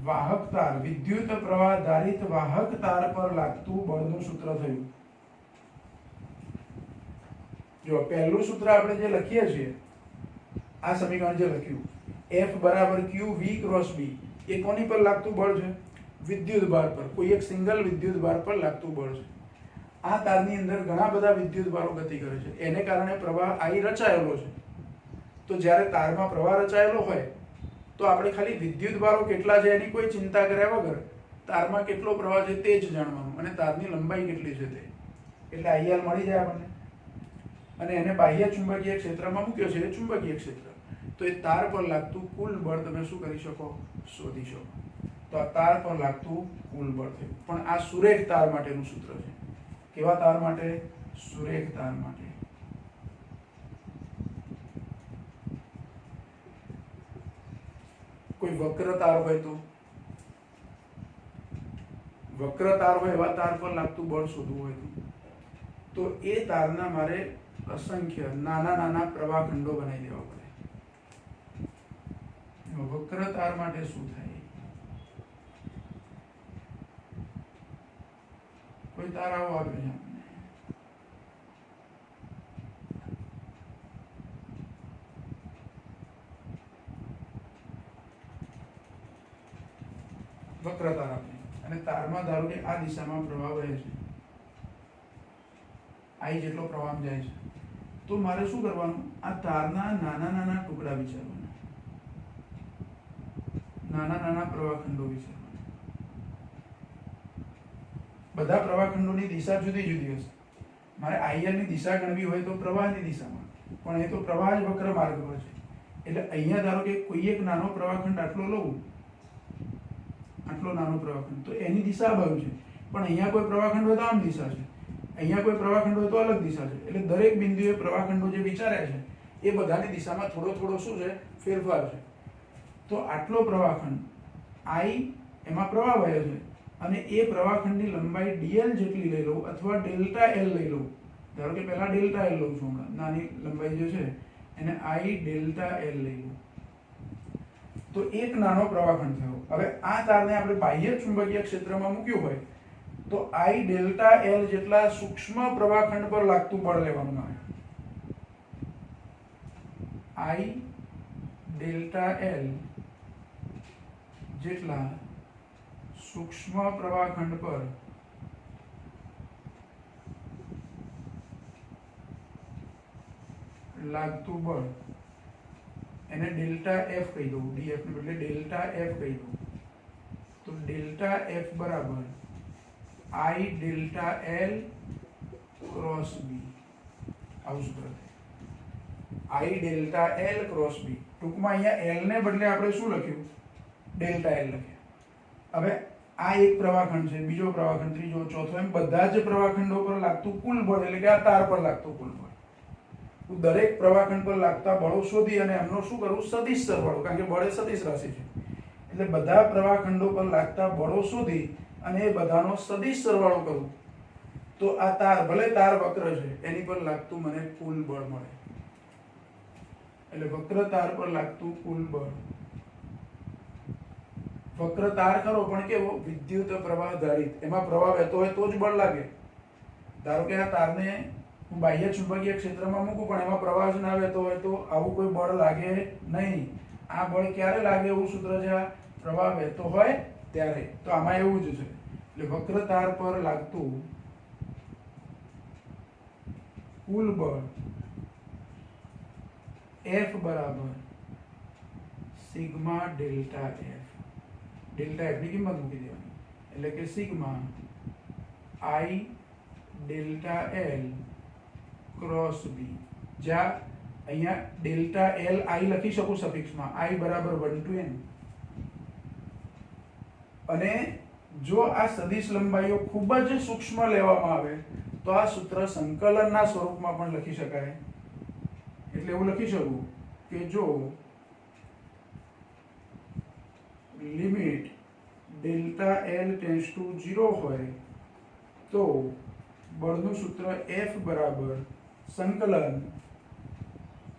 વાહક તાર, વિદ્યુત પ્રવાહ ધારિત વાહક તાર પર લાગતું બળનું સૂત્ર થયું. જો પહેલું સૂત્ર આપણે જે લખીએ છીએ, આ સમીકરણ જે લખ્યું F બરાબર Q V ક્રોસ B, એ કોની પર લાગતું બળ છે? વિદ્યુત ભાર પર. કોઈ એક સિંગલ વિદ્યુત ભાર પર લાગતું બળ છે. આ તારની અંદર ઘણા બધા વિદ્યુત ભારો ગતિ કરે છે, એને કારણે પ્રવાહ I રચાયેલો છે. તો જ્યારે તારમાં પ્રવાહ રચાયેલો હોય તો આપણે ખાલી વિદ્યુત ભારો કેટલા છે એની કોઈ ચિંતા કર્યા વગર તારમાં કેટલો પ્રવાહ છે તે જ જાણવાનું, અને તારની લંબાઈ કેટલી છે તે. એટલે IL મળી જાય આપણને. અને એને બાહ્ય ચુંબકીય ક્ષેત્રમાં મૂક્યો છે, એ ચુંબકીય ક્ષેત્ર. તો એ તાર પર લાગતું કુલ બળ તમે શું કરી શકો? શોધી શકો. તો આ તાર પર લાગતું કુલ બળ થયું. પણ આ સુરેખ તાર માટેનું સૂત્ર છે. કેવા તાર માટે? સુરેખ તાર માટે. કોઈ વક્ર તાર હોય એવા તાર પર લાગતું બળ શોધવું હોય તો એ તારના મારે અસંખ્ય નાના નાના પ્રવાહખંડો બનાવી દેવા પડે. વક્ર તાર માટે શું થાય? કોઈ તાર આવો આવ્યો છે આપણને, વક્ર તાર આપણી, અને તારમાં ધારો કે આ દિશામાં પ્રવાહ વહે છે, I જેટલો પ્રવાહ જાય છે, તો મારે શું કરવાનું? આ તારના નાના નાના ટુકડા વિચારવાના, નાના નાના પ્રવાહખંડો વિચારવાના. બધા પ્રવાહખંડોની દિશા જુદી જુદી હશે. મારે IL ની દિશા ગણવી હોય તો પ્રવાહની દિશામાં, પણ એ તો પ્રવાહ જ વક્ર માર્ગ પર છે. એટલે અહીંયા ધારો કે કોઈ એક નાનો પ્રવાહખંડ આટલો લઉં, આટલો નાનો પ્રવાહખંડ, તો એની દિશા આ બાજુ છે. પણ અહીંયા કોઈ પ્રવાહખંડ હોય તો આમ દિશા છે, અહીંયા કોઈ પ્રવાહખંડ હોય તો અલગ દિશા છે. એટલે દરેક બિંદુએ પ્રવાહખંડો જે વિચાર્યા છે એ બધાની દિશામાં થોડો થોડો શું છે? ફેરફાર છે. તો આટલો પ્રવાહખંડ I, એમાં પ્રવાહ વહે છે, અને એ પ્રવાહખંડની લંબાઈ dl જેટલી લઈ લઉં અથવા ડેલ્ટા L લઈ લઉં. ધારો કે પહેલા ડેલ્ટા L લઉં છું, હમણાં નાની લંબાઈ જે છે એને I ડેલ્ટા L લઈ લઉં. તો એક નાનો પ્રવાહખંડ થયો. હવે આ તારને આપણે બાહ્ય ચુંબકીય ક્ષેત્રમાં મૂક્યું હોય તો I ડેલ્ટા L જેટલા સૂક્ષ્મ પ્રવાહખંડ પર લાગતું બળ લેવાનું આવે. I ડેલ્ટા L જેટલા સૂક્ષ્મ પ્રવાહખંડ પર લાગતું બળ, એને ડેલ્ટા F કહી દઉં, DF ને બદલે ડેલ્ટા F કહી દઉં. તો ડેલ્ટા F બરાબર I delta L cross B. આવું સૂત્ર થાય. I delta L cross B. ટૂંકમાં અહીંયા L ને બદલે આપણે શું લખ્યું? ડેલ્ટા L લખ્યા. હવે આ એક પ્રવાહખંડ છે, બીજો પ્રવાહખંડ, ત્રીજો, ચોથો, એમ બધા જ પ્રવાહખંડો પર લાગતું કુલ બળ એટલે કે આ તાર પર લાગતું કુલ બળ. દરેક પ્રવાહખંડ પર લાગતા બળો શોધી અને એમનો શું કરવું? સદિશ સરવાળો, કારણ કે બળ એ સદિશ રાશિ છે. એટલે બધા પ્રવાહખંડો પર લાગતા બળો શોધી અને એ બધાનો સદિશ સરવાળો કરું તો આ તાર, ભલે તાર વક્ર છે, એની પર લાગતું મને કુલ બળ મળે. એટલે વક્ર તાર પર લાગતું કુલ બળ. વક્ર તાર ખરો પણ કેવો? વિદ્યુત પ્રવાહ આધારિત. એમાં પ્રવાહ વહેતો હોય તો જ બળ લાગે. ધારો કે આ તારને હું બાહ્ય ચુંબકીય ક્ષેત્રમાં મૂકું પણ એમાં પ્રવાહ જ ના વહેતો હોય તો આવું કોઈ બળ લાગે નહીં. આ બળ ક્યારે લાગે? એવું સૂત્ર છે, આ પ્રવાહ વહેતો હોય ત્યારે. તો આમાં એવું જ છે. એટલે વક્ર તાર પર લાગતું કુલ બળ F બરાબર sigma delta F. Delta F ની કિંમત મૂકી દેવાની એટલે કે sigma I delta L cross B. જ્યાં અહીંયા ડેલ્ટા L I લખી શકું સફિક્સમાં, I બરાબર 1 to n. અને જો આ સદિશ લંબાઈઓ ખૂબ જ સૂક્ષ્મ લેવામાં આવે તો આ સૂત્ર સંકલનના સ્વરૂપમાં પણ લખી શકાય. એટલે એવું લખી શકું કે જો limit delta L tends to 0 હોય તો બળનું સૂત્ર F બરાબર સંકલન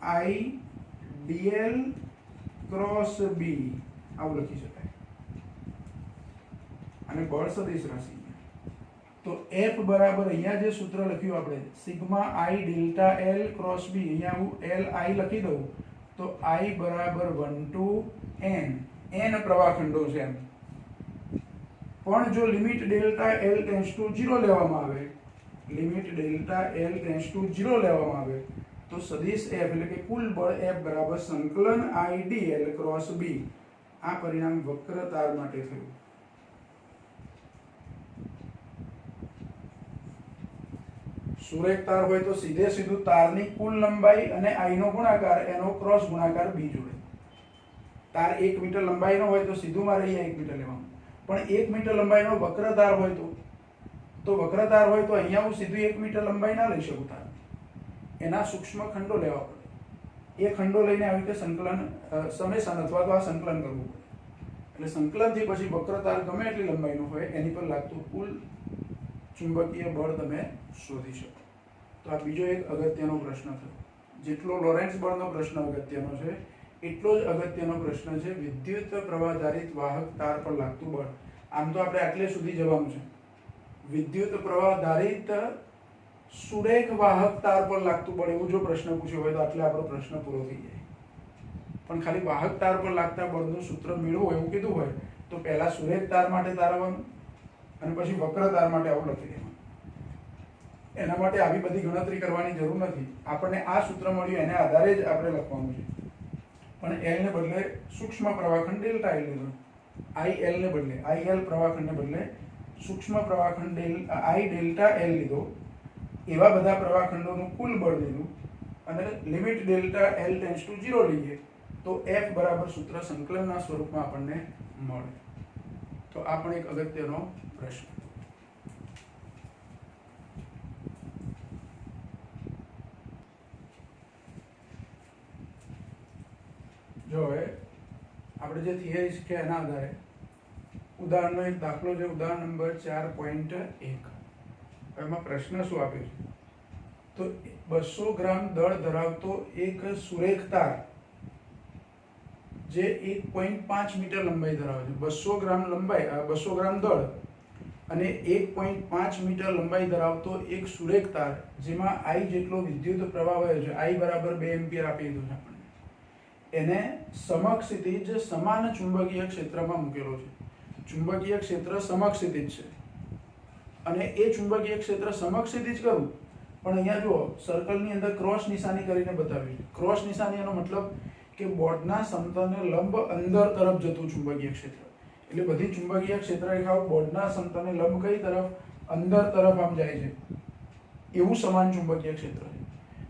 I dl ક્રોસ B આવું લખી શકાય. અને બળ સદિશ રાશિ તો F બરાબર અહીંયા જે સૂત્ર લખ્યું આપણે sigma I delta L cross B, અહીંયા હું L I લખી દઉં તો I બરાબર 1 to n. n પ્રવાહખંડો છે એમ. પણ જો limit delta L tends to 0 લેવામાં આવે, limit delta L tends to 0 લેવામાં આવે તો સદિશ F એટલે કે કુલ બળ F બરાબર સંકલન I dl ક્રોસ B. આ પરિણામ વક્ર તાર માટે થયું. સુરેખ તાર હોય તો સીધે સીધું તારની કુલ લંબાઈ અને I નો ગુણાકાર એનો ક્રોસ ગુણાકાર B જોડે. તાર 1 મીટર લંબાઈનો હોય તો સીધું મારે અહીંયા 1 મીટર લેવાનું. પણ 1 મીટર લંબાઈનો વક્ર તાર હોય તો વક્ર તાર હોય તો અહીંયા હું સીધું 1 મીટર લંબાઈ ના લઈ શકું તાર. એના સૂક્ષ્મ ખંડો લેવા પડે. એ ખંડો લઈને આવી રીતે સંકલન સમેશન અથવા તો આ સંકલન કરવું પડે. એટલે સંકલનથી પછી વક્ર તાર ગમે એટલી લંબાઈનો હોય એની પર લાગતું કુલ ચુંબકીય બળ તમે શોધી શકો. તો આ બીજો એક અગત્યનો પ્રશ્ન થયો. જેટલો લોરેન્ટ્ઝ બળનો પ્રશ્ન અગત્યનો છે એટલો જ અગત્યનો પ્રશ્ન છે વિદ્યુત પ્રવાહ આધારિત વાહક તાર પર લાગતું બળ. આમ તો આપણે આટલે સુધી જવાનું છે. વિદ્યુત પ્રવાહ આધારિત સુરેખ વાહક તાર પર લાગતું બળ એવું જો પ્રશ્ન પૂછ્યો હોય તો આટલે આપણો પ્રશ્ન પૂરો થઈ જાય. પણ ખાલી વાહક તાર પર લાગતા બળનું સૂત્ર મેળવવું એવું કીધું હોય તો પહેલા સુરેખ તાર માટે તારવવાનું અને પછી વક્ર તાર માટે આવું લખી દેવાનું. એના માટે આવી બધી ગણતરી કરવાની જરૂર નથી. આપણને આ સૂત્ર મળ્યું એને આધારે જ આપણે લખવાનું છે. પણ L ને બદલે સૂક્ષ્મ પ્રવાહખંડ ડેલ્ટા L લીધો. IL ને બદલે IL પ્રવાહખંડને બદલે સૂક્ષ્મ પ્રવાહખંડ I ડેલ્ટા L લીધો. એવા બધા પ્રવાહખંડોનું કુલ બળ લીધું અને limit delta L tends to 0 લઈએ તો F બરાબર સૂત્ર સંકલનના સ્વરૂપમાં આપણને મળે. તો આ પણ એક અગત્યનો પ્રશ્ન. જો હવે આપણે જે થિયરી શીખ્યા એના આધારે ઉદાહરણનો એક દાખલો છે. ઉદાહરણ નંબર 4.1. એમાં પ્રશ્ન શું આપ્યો છે તો 200 ગ્રામ દળ ધરાવતો એક સુરેખ તાર જે 1.5 મીટર લંબાઈ ધરાવે છે. 200 ગ્રામ લંબાઈ, 200 ગ્રામ દળ અને 1.5 મીટર લંબાઈ ધરાવતો એક સુરેખ તાર જેમાં I જેટલો વિદ્યુત પ્રવાહ વહે છે, I બરાબર 2 એમ્પિયર આપી દીધું છે આપણને. એને સમક્ષિતિજ સમાન ચુંબકીય ક્ષેત્રમાં મૂકેલો છે. ચુંબકીય ક્ષેત્ર સમક્ષિતિજ છે અને એ ચુંબકીય ક્ષેત્ર સમક્ષિતિજ કરું પણ અહીંયા જુઓ સર્કલની અંદર ક્રોસ નિશાની કરીને બતાવ્યું છે. ક્રોસ નિશાની એનો મતલબ કે બોર્ડના સમતલને લંબ અંદર તરફ જતું ચુંબકીય ક્ષેત્ર. એટલે બધી ચુંબકીય ક્ષેત્ર રેખાઓ બોર્ડના સમતલને લંબ કઈ તરફ? અંદર તરફ આમ જાય છે. એવું સમાન ચુંબકીય ક્ષેત્ર છે.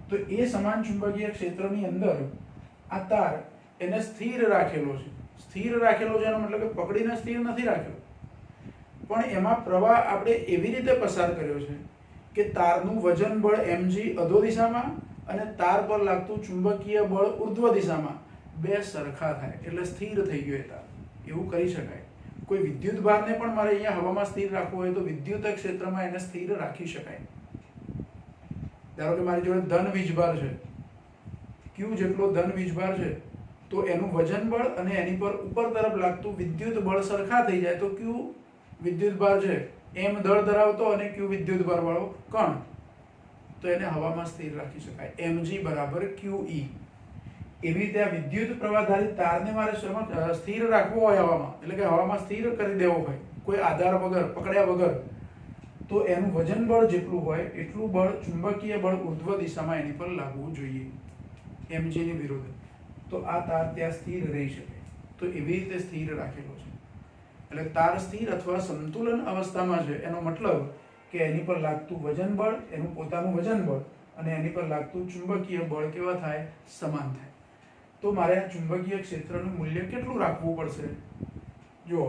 તો એ સમાન ચુંબકીય ક્ષેત્રની અંદર આ તાર એને સ્થિર રાખેલો છે. સ્થિર રાખેલો છે એનો મતલબ કે પકડીને સ્થિર નથી રાખેલો, પણ એમાં પ્રવાહ આપણે એવી રીતે પસાર કર્યો છે કે તારનું વજન બળ mg અધો દિશામાં અને તાર પર લાગતું ચુંબકીય બળ ઉર્ધ્વ દિશામાં બે સરખા થાય એટલે સ્થિર થઈ ગયો એ તાર. એવું કરી શકાય. કોઈ વિદ્યુત ભારને પણ મારે અહીંયા હવામાં સ્થિર રાખવું હોય તો વિદ્યુત ક્ષેત્રમાં એને સ્થિર રાખી શકાય. ધારો કે મારી જોડે ધન વીજભાર છે, q જેટલો ધન વીજભાર છે, તો એનું વજન બળ અને એની પર ઉપર તરફ લાગતું વિદ્યુત બળ સરખા થઈ જાય તો q વિદ્યુત ભાર છે, m દળ ધરાવતો અને q વિદ્યુત ભાર વાળો કણ, તો એને હવામાં સ્થિર રાખી શકાય. mg બરાબર qe. એવી રીતે આ વિદ્યુત પ્રવાહધારી તારને મારે સ્થિર રાખવો હોય હવામાં, એટલે કે હવામાં સ્થિર કરી દેવો હોય કોઈ આધાર વગર, પકડ્યા વગર, તો એનું વજન બળ જેટલું હોય એટલું બળ ચુંબકીય બળ ઉર્ધ્વ દિશામાં એની પર લાગવું જોઈએ mg ની વિરુદ્ધ. તો આ તાર ત્યાં સ્થિર રહી શકે. તો એવી રીતે સ્થિર રાખેલો છે. એટલે તાર સ્થિર અથવા સંતુલન અવસ્થામાં છે એનો મતલબ કે એની પર લાગતું વજન બળ, એનું પોતાનું વજન બળ અને એની પર લાગતું ચુંબકીય બળ કેવા થાય? સમાન થાય. તો મારે આ ચુંબકીય ક્ષેત્રનું મૂલ્ય કેટલું રાખવું પડશે? જો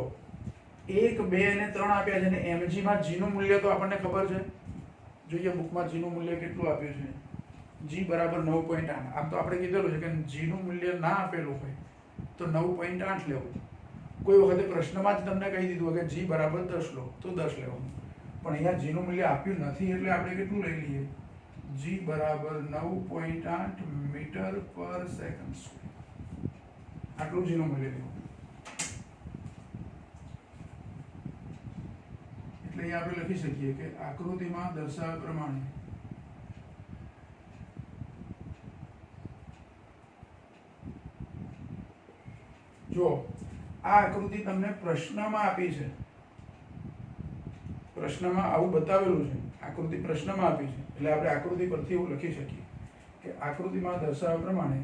1, 2 અને 3 આપ્યા છે અને mg માં g નું મૂલ્ય તો આપણને ખબર છે. જોઈએ બુકમાં g નું મૂલ્ય કેટલું આપ્યું છે. g બરાબર 9.8. આમ તો આપણે કીધેલું છે કે g નું મૂલ્ય ના આપેલું હોય તો 9.8 લેવું. કોઈ વખતે પ્રશ્નમાં જ તમને કહી દીધું કે g બરાબર 10 લો તો 10 લેવાનું, પણ અહીંયા g નું મૂલ્ય આપ્યું નથી એટલે આપણે કેટલું લઈ લઈએ? g બરાબર 9.8 મીટર પર સેકન્ડ સ્ક્વેર. આટલું g નું મૂલ્ય લેવું. એટલે અહીંયા આપણે લખી શકીએ કે આકૃતિમાં દર્શાવ્યા પ્રમાણે જો આ આકૃતિ તમને પ્રશ્નમાં આપી છે, પ્રશ્નમાં આવું બતાવેલું છે, આકૃતિ પ્રશ્નમાં આપી છે, એટલે આપણે આકૃતિ પરથી એવું લખી શકીએ કે આકૃતિમાં દર્શાવ્યા પ્રમાણે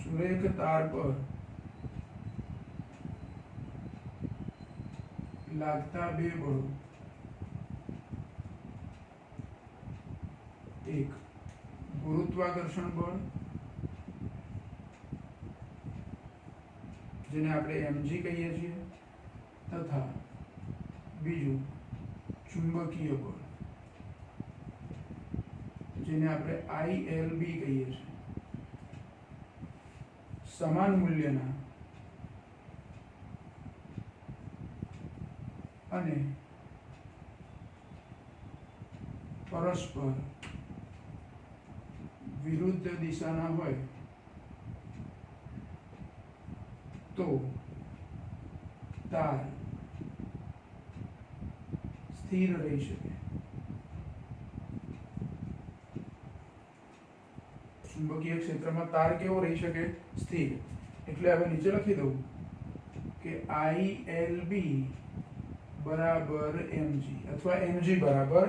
સુરેખ તાર પર લાગતા બે બળો, એક ગુરુત્વાકર્ષણ બળ જેને આપણે mg કહીએ છીએ તથા બીજું ચુંબકીય બળ જેને આપણે ILB કહીએ છીએ, સમાન મૂલ્યના અને પરસ્પર વિરુદ્ધ દિશાના હોય તો તાર સ્થિર રહી શકે. ચુંબકીય ક્ષેત્રમાં તાર કેવો રહી શકે? સ્થિર. એટલે હવે નીચે લખી દઉં કે ILB બરાબર mg અથવા mg બરાબર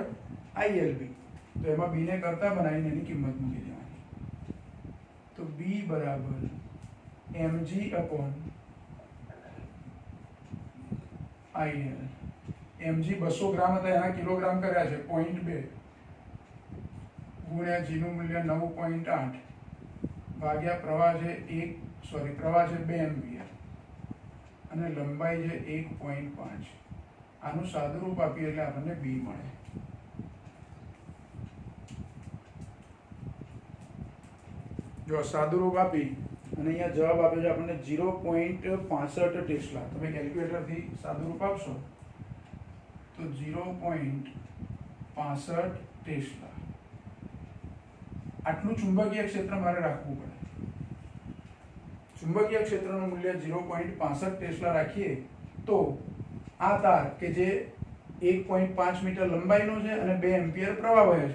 ILB. તો એમાં b ને કરતા બનાવીને એની કિંમત મૂકી દેવાની. તો b બરાબર mg upon IL. mg 200 ગ્રામ હતા એના કિલોગ્રામ કર્યા છે 0.2 ગુણ્યા g નું મૂલ્ય 9.8 ભાગ્યા પ્રવાહ છે 2 એમ્પિયર અને લંબાઈ છે 1.5. આનું સાદુરૂપ આપીએ એટલે આપણને b મળે. જો સાદુરૂપ આપી અને અહીંયા જવાબ આપ્યો છે આપણને 0.65 ટેસ્લા. તમે કેલ્ક્યુલેટરથી સાદુરૂપ આપશો તો 0.65 ટેસ્લા. આટલું ચુંબકીય ક્ષેત્ર મારે રાખવું પડે. ચુંબકીય ક્ષેત્રનું મૂલ્ય 0.65 ટેસ્લા રાખીએ તો આ તાર કે જે 1.5 મીટર લંબાઈનો છે અને 2 એમ્પિયર પ્રવાહ વહે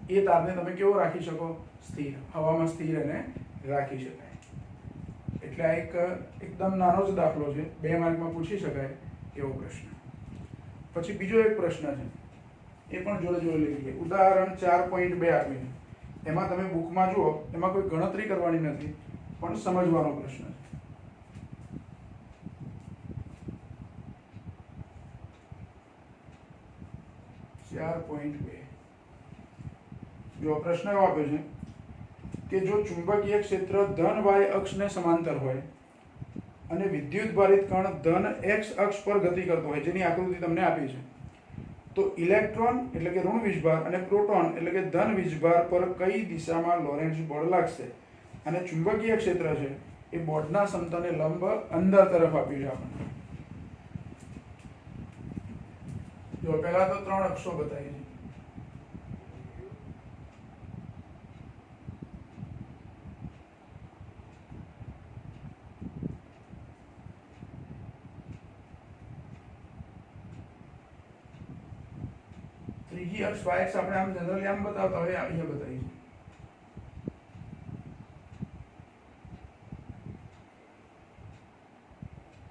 છે એ તારને તમે કેવો રાખી શકો? સ્થિર. હવામાં સ્થિર એને રાખી શકાય. એટલે આ એકદમ નાનો જ દાખલો છે, 2 માર્કમાં પૂછી શકાય એવો પ્રશ્ન. પછી બીજો એક પ્રશ્ન છે એ પણ જોડે જોડે લઈ લઈએ. ઉદાહરણ 4.2 આપીને એમાં તમે બુકમાં જુઓ, એમાં કોઈ ગણતરી કરવાની નથી પણ સમજવાનો પ્રશ્ન છે. 4.2 जो प्रश्न एवो आप्यो छे कि जो चुंबकीय क्षेत्र धन y अक्ष ने समांतर होय अने विद्युत भारित कण धन x अक्ष पर गति करतो होय, जेनी आकृति तमने आपी छे, तो इलेक्ट्रॉन એટલે કે ઋણ વીજભાર અને પ્રોટોન એટલે કે ધન વીજભાર પર કઈ દિશામાં લોરેન્ટ્ઝ બળ લાગશે? અને ચુંબકીય ક્ષેત્ર છે એ બોર્ડના સમતલને લંબ અંદર તરફ આપ્યું છે આપણને. જો પહેલા તો 3 અક્ષો બતાવી છે. ત્રીજી અક્ષ y અક્ષ આપણે આમ જનરલી આમ બતાવતા હોય, અહીંયા બતાવી છે.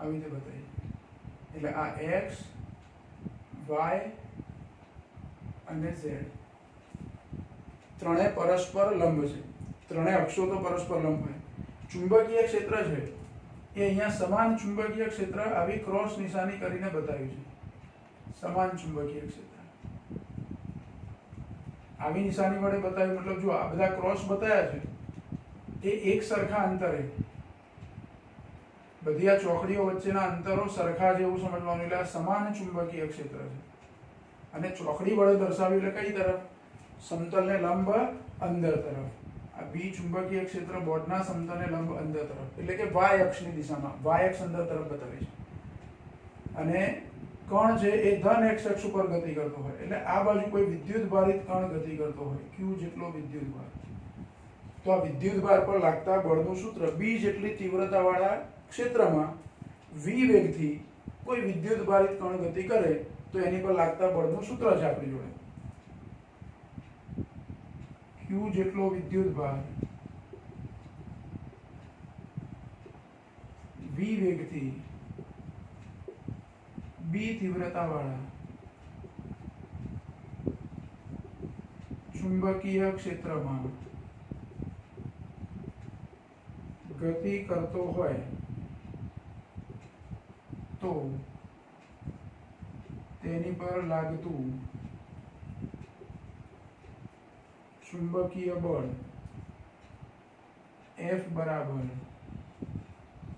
આવી રીતે બતાવી. એટલે આ x y અને z ત્રણે પરસ્પર લંબ છે. ત્રણે અક્ષો તો પરસ્પર લંબ હોય. ચુંબકીય ક્ષેત્ર છે એ અહીંયા સમાન ચુંબકીય ક્ષેત્ર આવી ક્રોસ નિશાની કરીને બતાવ્યું છે. સમાન ચુંબકીય ક્ષેત્ર આવી નિશાની વડે બતાવ્યું, મતલબ જો આ બધા ક્રોસ બતાવ્યા છે એ એક સરખા અંતરે, બધી આ ચોકડીઓ વચ્ચેના અંતરો સરખા છે એવું સમજવાનું. એટલે આ સમાન ચુંબકીય ક્ષેત્ર છે અને ચોકડી વડે દર્શાવ્યું એટલે કઈ તરફ? સમતલને લંબ અંદર તરફ. આ બી ચુંબકીય ક્ષેત્ર બોર્ડના સમતલને લંબ અંદર તરફ, એટલે કે y અક્ષની દિશામાં. y અક્ષ અંદર તરફ બતાવે છે અને કણ છે એ ધન x અક્ષ ઉપર ગતિ કરતો હોય, એટલે આ બાજુ કોઈ વિદ્યુત ભારિત કણ ગતિ કરતો હોય, q જેટલો વિદ્યુત ભાર. તો આ વિદ્યુત ભાર પર લાગતા બળનું સૂત્ર b જેટલી તીવ્રતાવાળા ક્ષેત્રમાં v વેગથી કોઈ વિદ્યુત ભારિત કણ ગતિ કરે તો એની પર લાગતા બળનું સૂત્ર છે આપણી જોડે. q જેટલો વિદ્યુત ભાર v વેગથી b તીવ્રતાવાળા ચુંબકીય ક્ષેત્રમાં ગતિ કરતો હોય તો તેની પર લાગતું ચુંબકીય બળ F બરાબર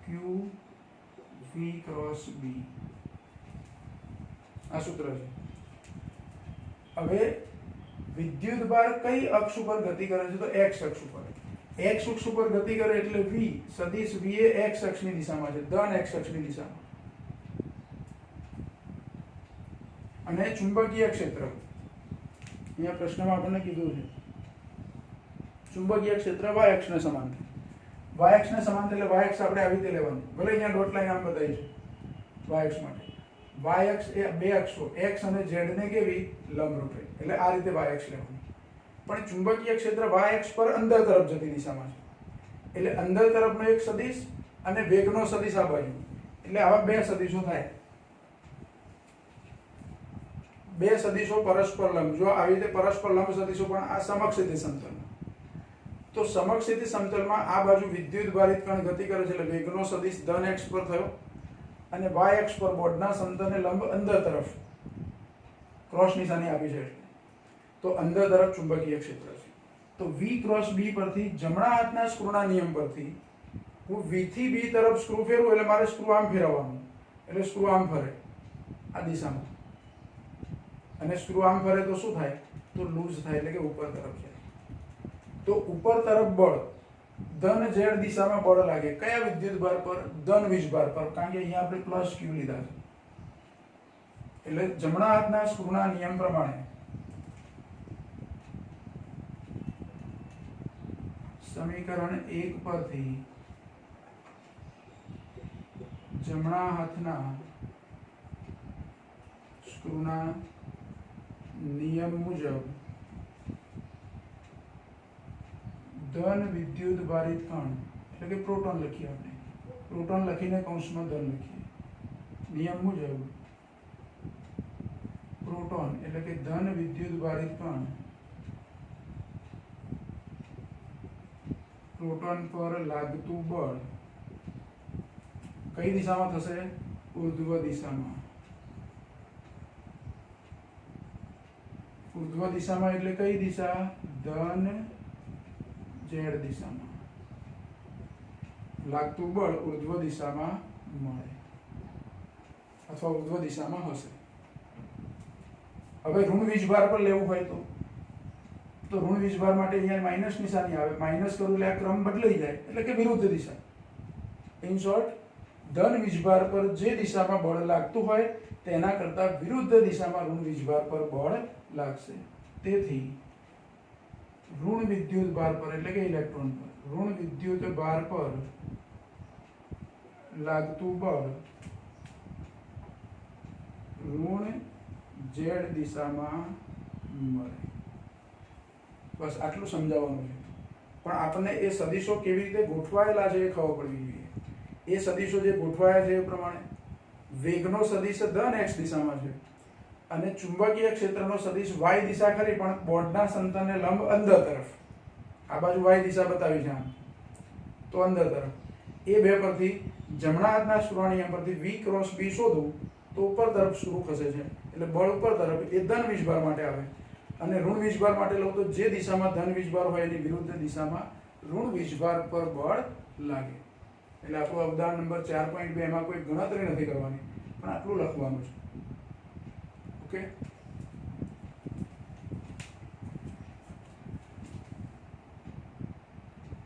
Q V ક્રોસ B. આ સૂત્ર છે. હવે વિદ્યુત ભાર કઈ અક્ષ ઉપર ગતિ કરે છે? તો x અક્ષ ઉપર. x અક્ષ ઉપર ગતિ કરે એટલે v સદિશ v એ x અક્ષની દિશામાં છે, ધન x અક્ષની દિશામાં. અને ચુંબકીય ક્ષેત્ર અહીંયા પ્રશ્નમાં આપણને કીધું છે ચુંબકીય ક્ષેત્ર y અક્ષને સમાંતર. y અક્ષને સમાંતર એટલે y અક્ષ આપણે આવી રીતે લેવાનું. ભલે અહીંયા ડોટ લાઈન આમ બતાવી છે y અક્ષ માટે. y અક્ષ એ બે અક્ષો x અને z ને કેવી લંબરૂપે, એટલે આ રીતે y અક્ષ લેવાની. પણ ચુંબકીય ક્ષેત્ર y અક્ષ પર અંદર તરફ જતી દિશામાં છે, એટલે અંદર તરફનો એક સદિશ અને વેગનો સદિશ આ બાજુ, એટલે આવા બે સદિશો થાય. બે સદિશો પરસ્પર લંબ. જો આવી રીતે પરસ્પર લંબ સદિશો પણ આ સમક્ષિતિ સમતલમાં, તો સમક્ષિતિ સમતલમાં આ બાજુ વિદ્યુત ભારિત કણ ગતિ કરે છે એટલે વેગનો સદિશ ધન x પર થયો અને y અક્ષ પર બોર્ડના સમતલને લંબ અંદર તરફ ક્રોસ નિશાની આપી છે, તો અંદર તરફ ચુંબકીય ક્ષેત્ર છે. તો v ક્રોસ b પરથી જમણા હાથના સ્ક્રૂના નિયમ પરથી હું v થી b તરફ સ્ક્રૂ ફેરવું એટલે મારે સ્ક્રૂ આમ ફેરવવાનું, એટલે સ્ક્રૂ આમ ફરે આ દિશામાં, અને સ્ક્રૂ આમ ફરે તો શું થાય? તો લૂઝ થાય, એટલે કે ઉપર તરફ જાય. તો ઉપર તરફ બળ ધન z દિશામાં બળ લાગે. કયા વિદ્યુત ભાર પર? ધન વીજભાર પર, કારણ કે અહીંયા આપણે પ્લસ q લીધા છે. એટલે જમણા હાથના સ્ક્રૂના નિયમ પ્રમાણે સમીકરણ 1 પરથી જમણા હાથના સ્ક્રૂના નિયમ મુજબ ધન વિદ્યુત ભારિત કણ એટલે કે પ્રોટોન લખીએ આપણે, પ્રોટોન લખીને કૌંસમાં ધન લખીએ. નિયમ મુજબ પ્રોટોન એટલે કે ધન વિદ્યુત ભારિત કણ પ્રોટોન પર લાગતું બળ કઈ દિશામાં થશે? ઉર્ધ્વ દિશામાં. ઉર્ધ્વ દિશામાં એટલે કઈ દિશા? ધન ઝેડ દિશામાં લાગતું બળ ઉર્ધ્વ દિશામાં મળે અથવા ઉર્ધ્વ દિશામાં હશે. હવે ઋણ વીજભાર પર લેવું હોય તો ઋણ વીજભાર માટે અહીંયા માઇનસ નિશાની આવે. માઇનસ કરું એટલે આ ક્રમ બદલાઈ જાય, એટલે કે વિરુદ્ધ દિશા. ઇન શોર્ટ, ધન વીજભાર પર જે દિશામાં બળ લાગતું હોય તેના કરતા વિરુદ્ધ દિશામાં ઋણ વીજભાર પર બળ લાગશે. તેથી ઋણ વિદ્યુત ભાર પર એટલે કે ઇલેક્ટ્રોન પર ઋણ વિદ્યુત ભાર પર લાગતું બળ ઋણ ઝેડ દિશામાં મળે. બસ આટલું સમજાવવાનું છે. પણ આપણને એ સદિશો કેવી રીતે ગોઠવાયેલા છે એ ખબર પડવી જોઈએ. એ સદિશો જે ગોઠવાયા છે એ પ્રમાણે વેગનો સદિશ ધન x દિશામાં છે અને ચુંબકીય ક્ષેત્રનો સદિશ y દિશા ખરી, પણ બોર્ડના સંતનને લંબ અંદર તરફ. આ બાજુ y દિશા બતાવી છે આમ, તો અંદર તરફ. એ બે પરથી જમણા હાથના સ્ફુરણીય પરથી v ક્રોસ b શોધું તો ઉપર તરફ શરૂ ખસે છે, એટલે બળ ઉપર તરફ. એ ધન વીજભાર માટે આવે. અને ઋણ વીજભાર માટે લઉં તો જે દિશામાં ધન વીજભાર હોય એની વિરુદ્ધ દિશામાં ઋણ વીજભાર પર બળ લાગે. એટલે આપણું ઉદાહરણ નંબર 4.2 એમાં કોઈ ગણતરી નથી કરવાની, પણ આટલું લખવાનું છે. ઓકે.